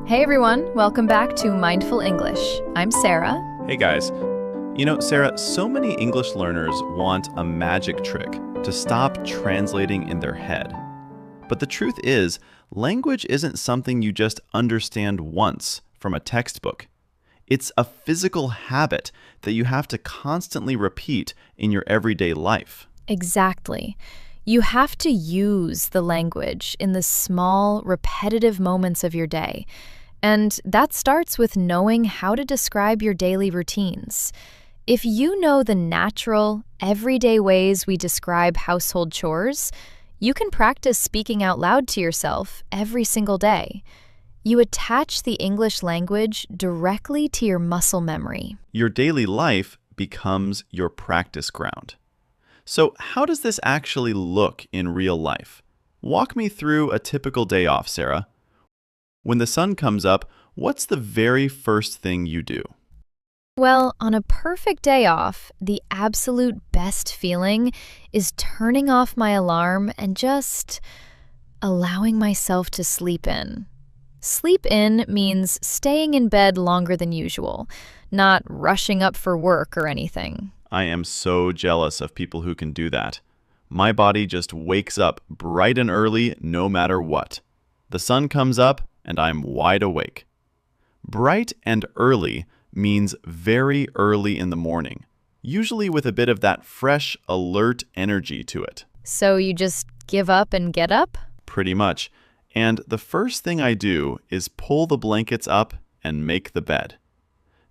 Hey everyone, welcome back to Mindful English. I'm Sarah. Hey guys. Sarah, so many English learners want a magic trick to stop translating in their head. But the truth is, language isn't something you just understand once from a textbook. It's a physical habit that you have to constantly repeat in your everyday life. Exactly. You have to use the language in the small, repetitive moments of your day. And that starts with knowing how to describe your daily routines. If you know the natural, everyday ways we describe household chores, you can practice speaking out loud to yourself every single day. You attach the English language directly to your muscle memory. Your daily life becomes your practice ground. So how does this actually look in real life? Walk me through a typical day off, Sarah. When the sun comes up, what's the very first thing you do? Well, on a perfect day off, the absolute best feeling is turning off my alarm and just allowing myself to sleep in. Sleep in means staying in bed longer than usual, not rushing up for work or anything. I am so jealous of people who can do that. My body just wakes up bright and early no matter what. The sun comes up and I'm wide awake. Bright and early means very early in the morning, usually with a bit of that fresh, alert energy to it. So you just give up and get up? Pretty much. And the first thing I do is pull the blankets up and make the bed.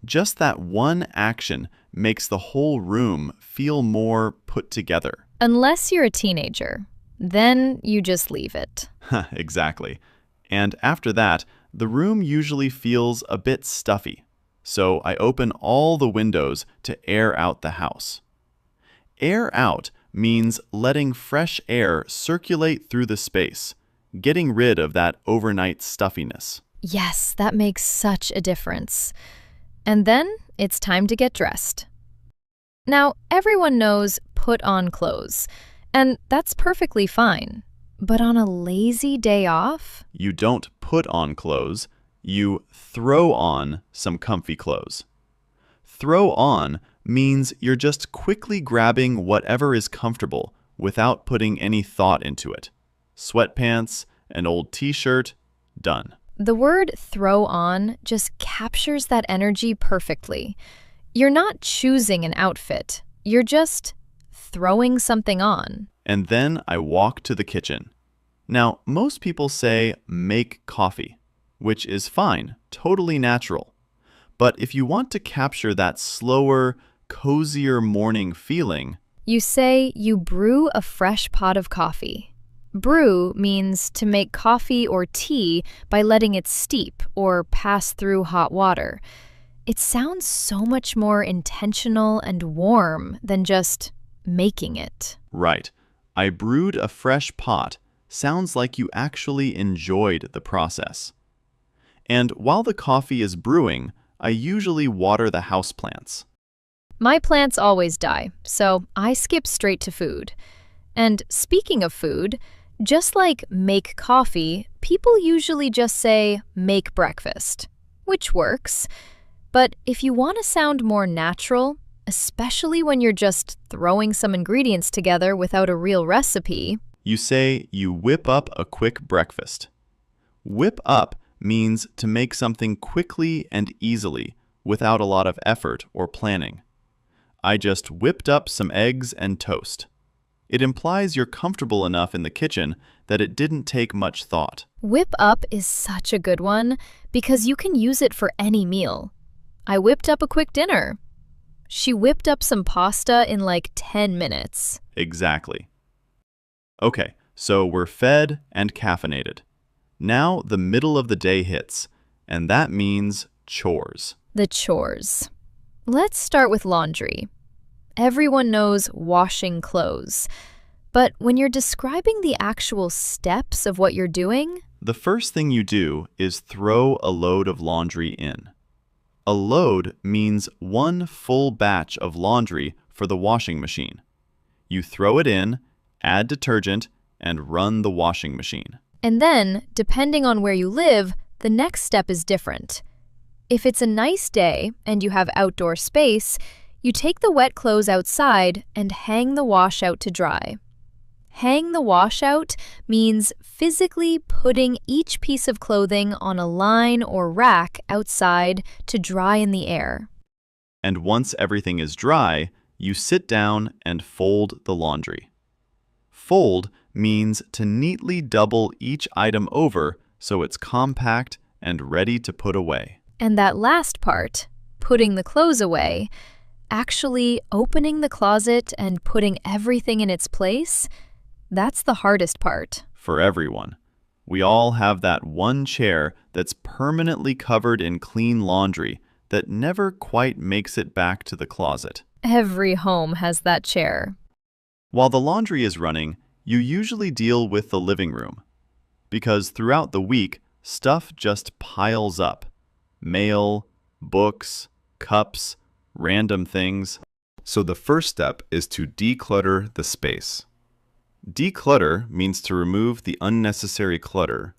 Just that one action makes the whole room feel more put together. Unless you're a teenager. Then you just leave it. Exactly. And after that, the room usually feels a bit stuffy. So I open all the windows to air out the house. Air out means letting fresh air circulate through the space, getting rid of that overnight stuffiness. Yes, that makes such a difference. And then it's time to get dressed. Now, everyone knows put on clothes, and that's perfectly fine. But on a lazy day off? You don't put on clothes, you throw on some comfy clothes. Throw on means you're just quickly grabbing whatever is comfortable without putting any thought into it. Sweatpants, an old t-shirt, done. The word throw on just captures that energy perfectly. You're not choosing an outfit, you're just throwing something on. And then I walk to the kitchen. Now, most people say make coffee, which is fine, totally natural. But if you want to capture that slower, cozier morning feeling, you say you brew a fresh pot of coffee. Brew means to make coffee or tea by letting it steep or pass through hot water. It sounds so much more intentional and warm than just making it. Right. I brewed a fresh pot sounds like you actually enjoyed the process. And while the coffee is brewing, I usually water the houseplants. My plants always die, so I skip straight to food. And speaking of food, just like make coffee, people usually just say make breakfast, which works. But if you want to sound more natural, especially when you're just throwing some ingredients together without a real recipe, you say you whip up a quick breakfast. Whip up means to make something quickly and easily without a lot of effort or planning. I just whipped up some eggs and toast. It implies you're comfortable enough in the kitchen that it didn't take much thought. Whip up is such a good one because you can use it for any meal. I whipped up a quick dinner. She whipped up some pasta in like 10 minutes. Exactly. Okay, so we're fed and caffeinated. Now the middle of the day hits, and that means chores. The chores. Let's start with laundry. Everyone knows washing clothes. But when you're describing the actual steps of what you're doing, the first thing you do is throw a load of laundry in. A load means one full batch of laundry for the washing machine. You throw it in, add detergent, and run the washing machine. And then, depending on where you live, the the next step is different. If it's a nice day and you have outdoor space, you take the wet clothes outside and hang the wash out to dry. Hang the wash out means physically putting each piece of clothing on a line or rack outside to dry in the air. And once everything is dry, you sit down and fold the laundry. Fold means to neatly double each item over so it's compact and ready to put away. And that last part, putting the clothes away, actually opening the closet and putting everything in its place, that's the hardest part. For everyone. We all have that one chair that's permanently covered in clean laundry that never quite makes it back to the closet. Every home has that chair. While the laundry is running, you usually deal with the living room. Because throughout the week, stuff just piles up. Mail, books, cups, random things. So the first step is to declutter the space. Declutter means to remove the unnecessary clutter,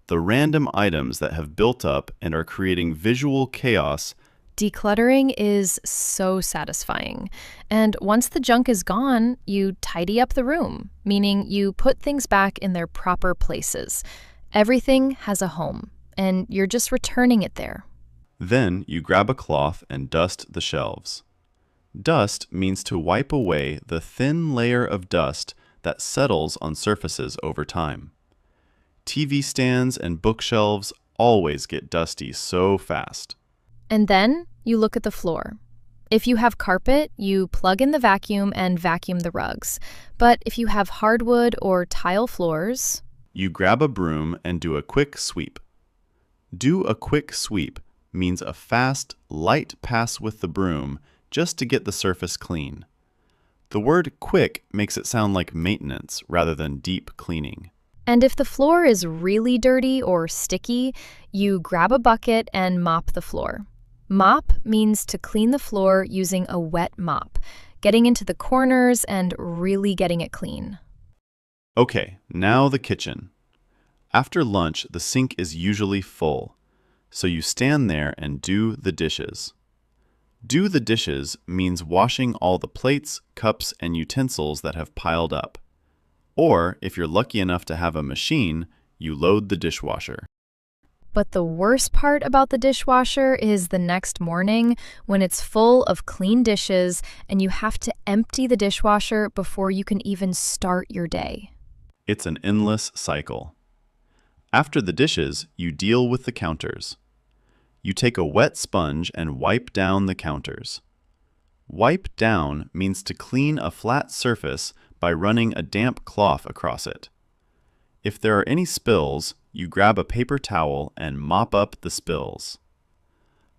the random items that have built up and are creating visual chaos. Decluttering is so satisfying. And once the junk is gone, you tidy up the room, meaning you put things back in their proper places. Everything has a home, and you're just returning it there. Then you grab a cloth and dust the shelves. Dust means to wipe away the thin layer of dust that settles on surfaces over time. TV stands and bookshelves always get dusty so fast. And then you look at the floor. If you have carpet, you plug in the vacuum and vacuum the rugs. But if you have hardwood or tile floors, you grab a broom and do a quick sweep. Do a quick sweep means a fast, light pass with the broom just to get the surface clean. The word quick makes it sound like maintenance rather than deep cleaning. And if the floor is really dirty or sticky, you grab a bucket and mop the floor. Mop means to clean the floor using a wet mop, getting into the corners and really getting it clean. Okay, now the kitchen. After lunch, the sink is usually full, so you stand there and do the dishes. Do the dishes means washing all the plates, cups, and utensils that have piled up. Or, if you're lucky enough to have a machine, you load the dishwasher. But the worst part about the dishwasher is the next morning when it's full of clean dishes and you have to empty the dishwasher before you can even start your day. It's an endless cycle. After the dishes, you deal with the counters. You take a wet sponge and wipe down the counters. Wipe down means to clean a flat surface by running a damp cloth across it. If there are any spills, you grab a paper towel and mop up the spills.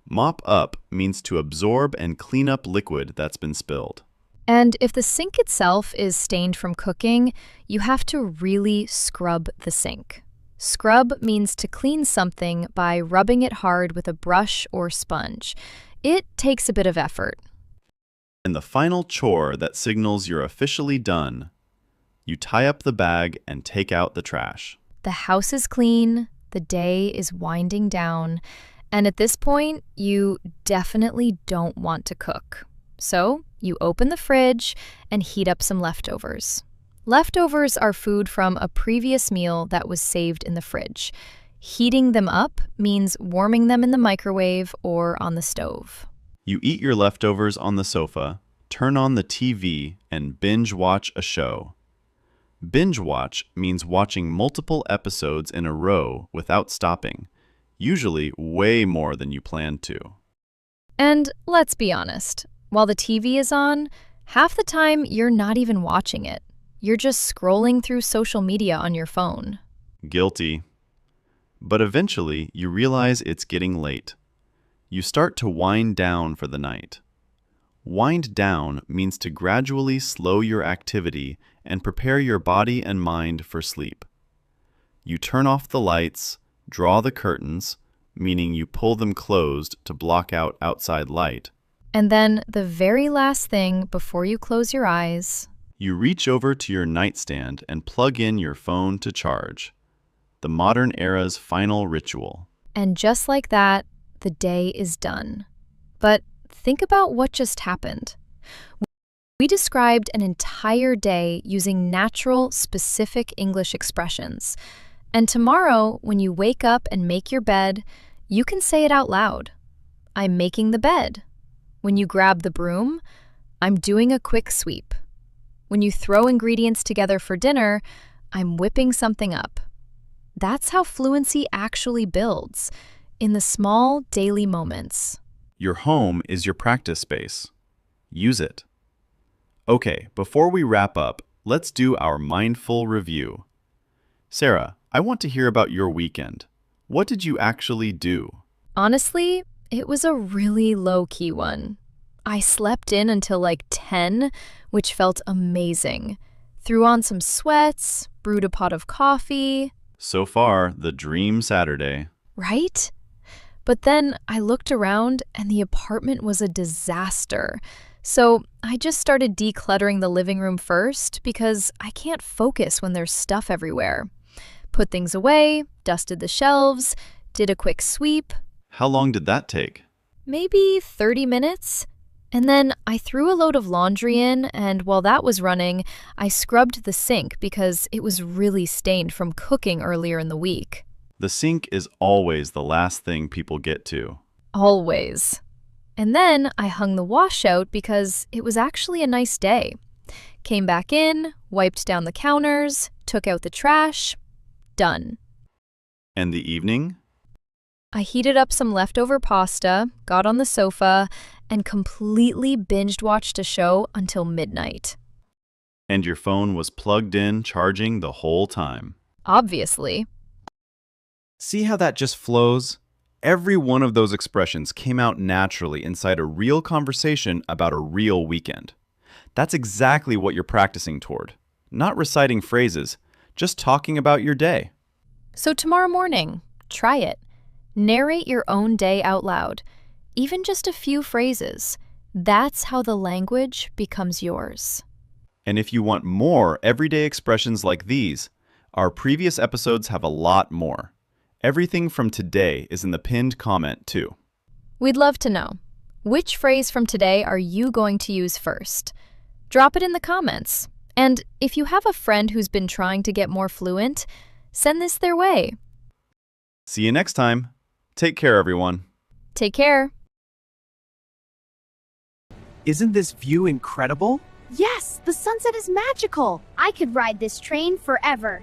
Mop up means to absorb and clean up liquid that's been spilled. And if the sink itself is stained from cooking, you have to really scrub the sink. Scrub means to clean something by rubbing it hard with a brush or sponge. It takes a bit of effort. And the final chore that signals you're officially done, you tie up the bag and take out the trash. The house is clean, the day is winding down, and at this point, you definitely don't want to cook. So you open the fridge and heat up some leftovers. Leftovers are food from a previous meal that was saved in the fridge. Heating them up means warming them in the microwave or on the stove. You eat your leftovers on the sofa, turn on the TV, and binge watch a show. Binge watch means watching multiple episodes in a row without stopping, usually way more than you planned to. And let's be honest, while the TV is on, half the time you're not even watching it. You're just scrolling through social media on your phone. Guilty. But eventually, you realize it's getting late. You start to wind down for the night. Wind down means to gradually slow your activity and prepare your body and mind for sleep. You turn off the lights, draw the curtains, meaning you pull them closed to block out outside light. And then the very last thing before you close your eyes, you reach over to your nightstand and plug in your phone to charge. The modern era's final ritual. And just like that, the day is done. But think about what just happened. We described an entire day using natural, specific English expressions. And tomorrow, when you wake up and make your bed, you can say it out loud. I'm making the bed. When you grab the broom, I'm doing a quick sweep. When you throw ingredients together for dinner, I'm whipping something up. That's how fluency actually builds, in the small daily moments. Your home is your practice space. Use it. Okay, before we wrap up, let's do our mindful review. Sera, I want to hear about your weekend. What did you actually do? Honestly, it was a really low-key one. I slept in until like 10, which felt amazing. Threw on some sweats, brewed a pot of coffee. So far, the dream Saturday. Right? But then I looked around and the apartment was a disaster. So I just started decluttering the living room first because I can't focus when there's stuff everywhere. Put things away, dusted the shelves, did a quick sweep. How long did that take? Maybe 30 minutes. And then I threw a load of laundry in, and while that was running, I scrubbed the sink because it was really stained from cooking earlier in the week. The sink is always the last thing people get to. Always. And then I hung the wash out because it was actually a nice day. Came back in, wiped down the counters, took out the trash. Done. And the evening? I heated up some leftover pasta, got on the sofa, and completely binge-watched a show until midnight. And your phone was plugged in, charging the whole time. Obviously. See how that just flows? Every one of those expressions came out naturally inside a real conversation about a real weekend. That's exactly what you're practicing toward. Not reciting phrases, just talking about your day. So tomorrow morning, try it. Narrate your own day out loud, even just a few phrases. That's how the language becomes yours. And if you want more everyday expressions like these, our previous episodes have a lot more. Everything from today is in the pinned comment, too. We'd love to know, which phrase from today are you going to use first? Drop it in the comments. And if you have a friend who's been trying to get more fluent, send this their way. See you next time. Take care, everyone. Take care. Isn't this view incredible? Yes, the sunset is magical. I could ride this train forever.